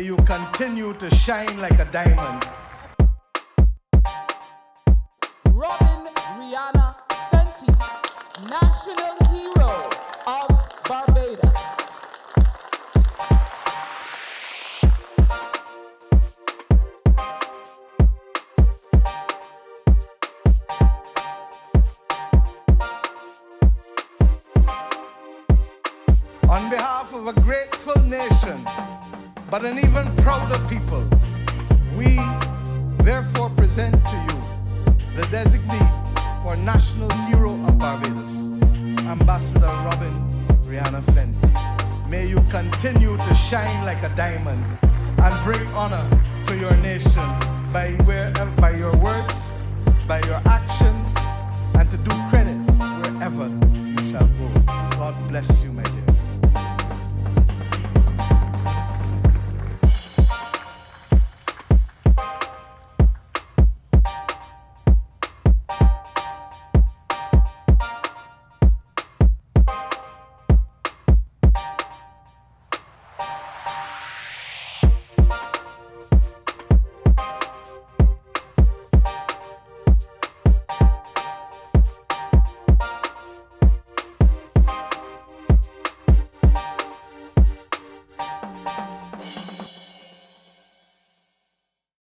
May you continue to shine like a diamond. Robin Rihanna Fenty, National Hero of Barbados. On behalf of a grateful nation, but an even prouder people, we therefore present to you the designee for National Hero of Barbados, Ambassador Robin Rihanna Fenty. May you continue to shine like a diamond and bring honor to your nation by your words, by your actions, and to do credit wherever you shall go. God bless you, my dear.